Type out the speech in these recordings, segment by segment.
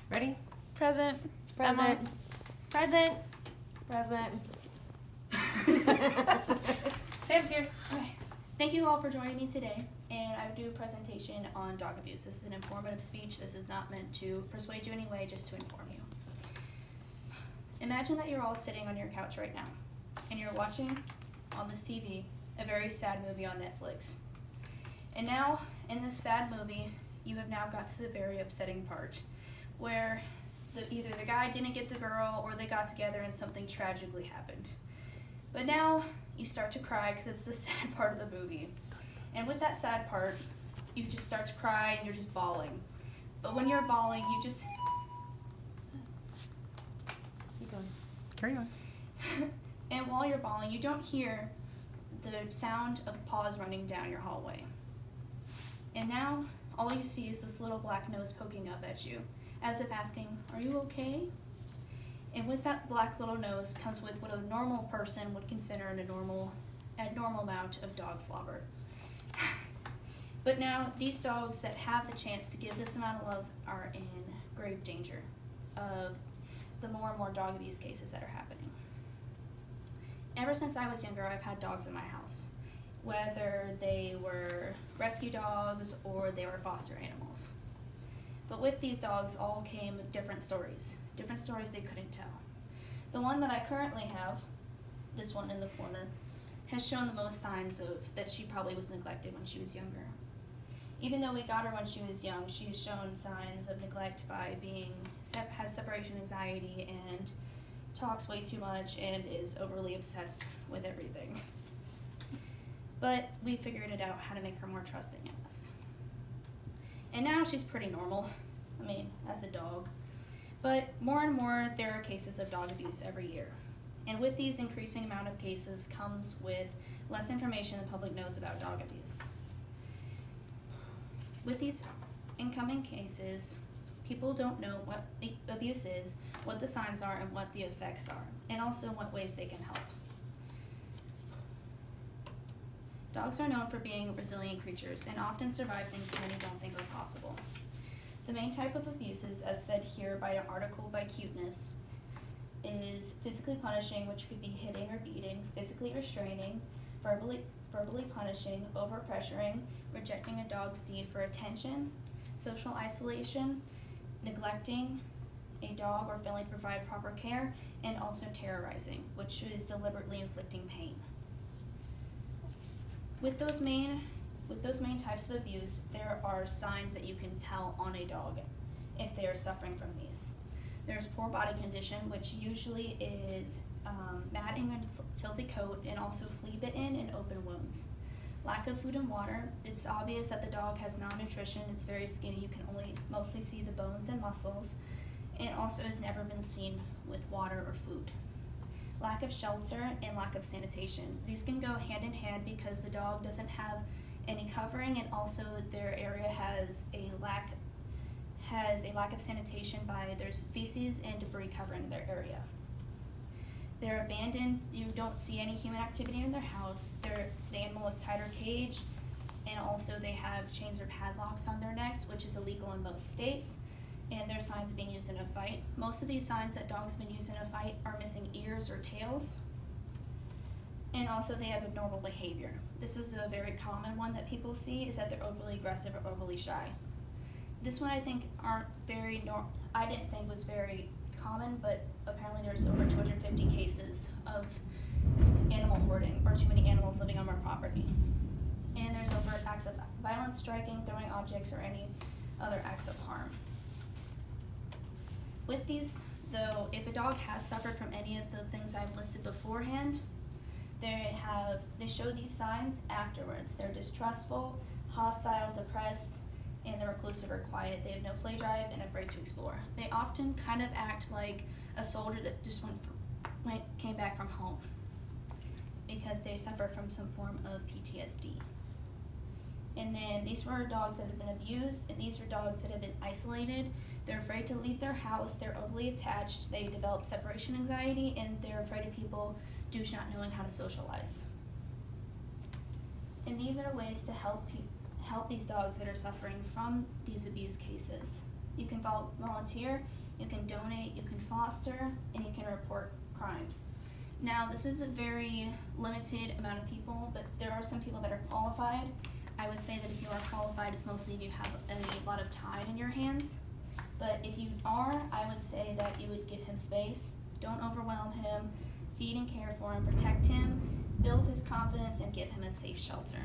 Ready? Present. Present. Emma. Present. Present. Sam's here. Okay. Thank you all for joining me today, and I do a presentation on dog abuse. This is an informative speech. This is not meant to persuade you in any way, just to inform you. Imagine that you're all sitting on your couch right now, and you're watching on this TV a very sad movie on Netflix. And now, in this sad movie, you have now got to the very upsetting part, where either the guy didn't get the girl, or they got together and something tragically happened. But now, you start to cry because it's the sad part of the movie. And with that sad part, you just start to cry and you're just bawling. But when you're bawling, you just... Keep going. Carry on. And while you're bawling, you don't hear the sound of paws running down your hallway. And now, all you see is this little black nose poking up at you, as if asking, "Are you okay?" And with that black little nose comes with what a normal person would consider an abnormal amount of dog slobber. But now, these dogs that have the chance to give this amount of love are in grave danger of the more and more dog abuse cases that are happening. Ever since I was younger, I've had dogs in my house, whether they were rescue dogs or they were foster animals. But with these dogs all came different stories they couldn't tell. The one that I currently have, this one in the corner, has shown the most signs of that she probably was neglected when she was younger. Even though we got her when she was young, she has shown signs of neglect by has separation anxiety and talks way too much and is overly obsessed with everything. But we figured it out how to make her more trusting in us. And now she's pretty normal, as a dog. But more and more, there are cases of dog abuse every year. And with these increasing amount of cases comes with less information the public knows about dog abuse. With these incoming cases, people don't know what abuse is, what the signs are, and what the effects are, and also what ways they can help. Dogs are known for being resilient creatures and often survive things many don't think are possible. The main type of abuses, as said here by an article by Cuteness, is physically punishing, which could be hitting or beating, physically restraining, verbally punishing, overpressuring, rejecting a dog's need for attention, social isolation, neglecting a dog or failing to provide proper care, and also terrorizing, which is deliberately inflicting pain. With those main types of abuse, there are signs that you can tell on a dog if they are suffering from these. There's poor body condition, which usually is matting and filthy coat, and also flea bitten and open wounds. Lack of food and water. It's obvious that the dog has malnutrition. It's very skinny. You can only mostly see the bones and muscles, and also has never been seen with water or food. Lack of shelter and lack of sanitation. These can go hand in hand because the dog doesn't have any covering, and also their area has a lack of sanitation by there's feces and debris covering their area. They're abandoned. You don't see any human activity in their house. The animal is tied or caged, and also they have chains or padlocks on their necks, which is illegal in most states. And they're signs of being used in a fight. Most of these signs that dogs have been used in a fight are missing ears or tails. And also they have abnormal behavior. This is a very common one that people see, is that they're overly aggressive or overly shy. This one I think I didn't think was very common, but apparently there's over 250 cases of animal hoarding, or too many animals living on our property. And there's overt acts of violence, striking, throwing objects, or any other acts of harm. With these, though, if a dog has suffered from any of the things I've listed beforehand, they show these signs afterwards. They're distrustful, hostile, depressed, and they're reclusive or quiet. They have no play drive and afraid to explore. They often kind of act like a soldier that just came back from home because they suffer from some form of PTSD. And then these were dogs that have been abused, and these are dogs that have been isolated. They're afraid to leave their house, they're overly attached, they develop separation anxiety, and they're afraid of people due to not knowing how to socialize. And these are ways to help these dogs that are suffering from these abuse cases. You can volunteer, you can donate, you can foster, and you can report crimes. Now, this is a very limited amount of people, but there are some people that are qualified. I would say that if you are qualified, it's mostly if you have a lot of time in your hands. But if you are, I would say that you would give him space. Don't overwhelm him. Feed and care for him. Protect him. Build his confidence and give him a safe shelter.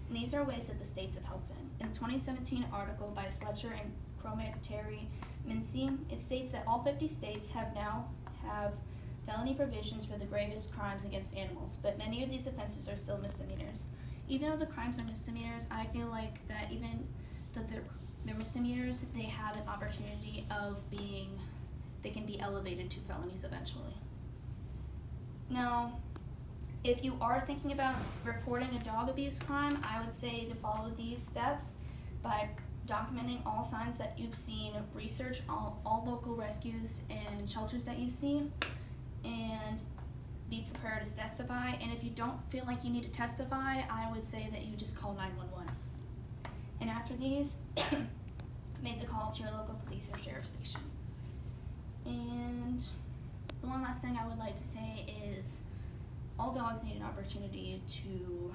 And these are ways that the states have helped him. In a 2017 article by Fletcher and Cromartie Mincy, it states that all 50 states have felony provisions for the gravest crimes against animals, but many of these offenses are still misdemeanors. Even though the crimes are misdemeanors, I feel like that even though they're misdemeanors, they have an opportunity of they can be elevated to felonies eventually. Now, if you are thinking about reporting a dog abuse crime, I would say to follow these steps by documenting all signs that you've seen, research all local rescues and shelters that you see, and be prepared to testify. And if you don't feel like you need to testify, I would say that you just call 911. And after these, make the call to your local police or sheriff's station. And the one last thing I would like to say is all dogs need an opportunity to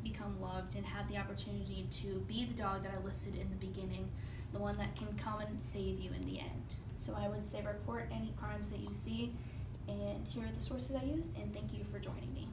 become loved and have the opportunity to be the dog that I listed in the beginning, the one that can come and save you in the end. So I would say report any crimes that you see, and here are the sources I used, and thank you for joining me.